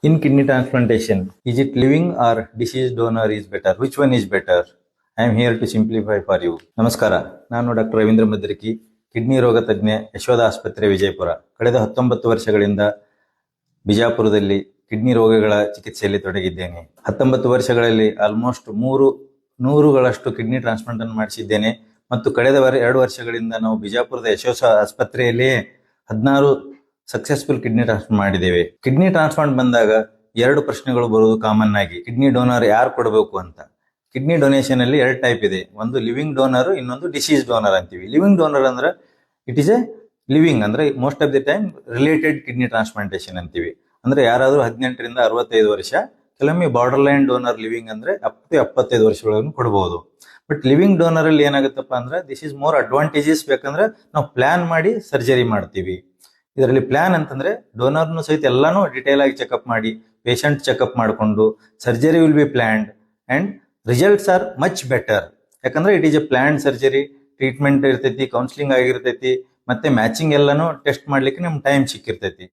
In kidney transplantation, is it living or deceased donor is better? Which one is better? I am here to simplify for you. ನಮಸ್ಕಾರ, ನಾನು doctor Ravindra ಮದ್ರಿಕಿ, kidney ರೋಗ ತಜ್ಞ, ಯಶೋಧ ಆಸ್ಪತ್ರೆ ವಿಜಯಪುರ. ಕಳೆದ 19 ವರ್ಷಗಳಿಂದ ಬಿಜಾಪುರದಲ್ಲಿ ಕಿಡ್ನಿ ರೋಗಗಳ ಚಿಕಿತ್ಸೆಯಲ್ಲಿ ತೊಡಗಿದ್ದೇನೆ. 19 ವರ್ಷಗಳಲ್ಲಿ ಆಲ್ಮೋಸ್ಟ್ 300ಗಳಷ್ಟು ಕಿಡ್ನಿ ಟ್ರಾನ್ಸ್ಪ್ಲಾಂಟ್ ಅನ್ನು ಮಾಡಿಸಿದ್ದೇನೆ ಮತ್ತು ಕಳೆದ 2 ವರ್ಷಗಳಿಂದ ನಾವು ಬಿಜಾಪುರದ ಯಶೋಧ ಆಸ್ಪತ್ರೆಯಲ್ಲಿಯೇ 16 ಸಕ್ಸಸ್ಫುಲ್ ಕಿಡ್ನಿ ಟ್ರಾನ್ಸ್ಪ್ಲಾಂಟ್ ಮಾಡಿದ್ದೇವೆ. ಕಿಡ್ನಿ ಟ್ರಾನ್ಸ್ಪ್ಲಾಂಟ್ ಬಂದಾಗ 2 ಪ್ರಶ್ನೆಗಳು ಬರುವುದು ಕಾಮನ್ ಆಗಿ. ಕಿಡ್ನಿ ಡೋನರ್ ಯಾರು ಕೊಡಬೇಕು ಅಂತ. ಕಿಡ್ನಿ ಡೊನೇಷನ್ ಅಲ್ಲಿ 2 ಟೈಪ್ ಇದೆ. ಒಂದು ಲಿವಿಂಗ್ ಡೋನರ್, ಇನ್ನೊಂದು ಡಿಸೀಸ್ ಡೋನರ್ ಅಂತೀವಿ. ಲಿವಿಂಗ್ ಡೋನರ್ ಅಂದ್ರೆ ಇಟ್ ಇಸ್ ಎ ಲಿವಿಂಗ್, ಅಂದ್ರೆ most of the time related kidney transplantation ಅಂತೀವಿ. ಅಂದ್ರೆ ಯಾರಾದ್ರೂ 18ರಿಂದ 65 ವರ್ಷ, ಕೆಲವೊಮ್ಮೆ ಬಾರ್ಡರ್ ಲೈನ್ ಡೋನರ್ ಲಿವಿಂಗ್ ಅಂದ್ರೆ ಅಪ್ ಟು 75 ವರ್ಷಗಳನ್ನು ಕೊಡಬಹುದು. ಬಟ್ ಲಿವಿಂಗ್ ಡೋನರ್ ಅಲ್ಲಿ ಏನಾಗುತ್ತಪ್ಪ ಅಂದ್ರೆ ದಿಸ್ ಇಸ್ ಮೋರ್ ಅಡ್ವಾಂಟೇಜಸ್. ಬೇಕಂದ್ರೆ ನಾವು ಪ್ಲಾನ್ ಮಾಡಿ ಸರ್ಜರಿ ಮಾಡ್ತೀವಿ. ಇದರಲ್ಲಿ ಪ್ಲಾನ್ ಅಂತಂದ್ರೆ ಡೋನರ್ನು ಸಹಿತ ಎಲ್ಲಾನು ಡಿಟೇಲ್ ಆಗಿ ಚೆಕ್ಅಪ್ ಮಾಡಿ, ಪೇಷಂಟ್ ಚೆಕ್ಅಪ್ ಮಾಡಿಕೊಂಡು surgery will be planned and results are much better. ಯಾಕಂದ್ರೆ it is a planned surgery, treatment ಇರ್ತೈತಿ, ಕೌನ್ಸಿಲಿಂಗ್ ಆಗಿರ್ತೈತಿ, ಮತ್ತೆ ಮ್ಯಾಚಿಂಗ್ ಎಲ್ಲಾನು ಟೆಸ್ಟ್ ಮಾಡ್ಲಿಕ್ಕೆ ನಮ್ಗೆ ಟೈಮ್ ಸಿಕ್ಕಿರ್ತೈತಿ.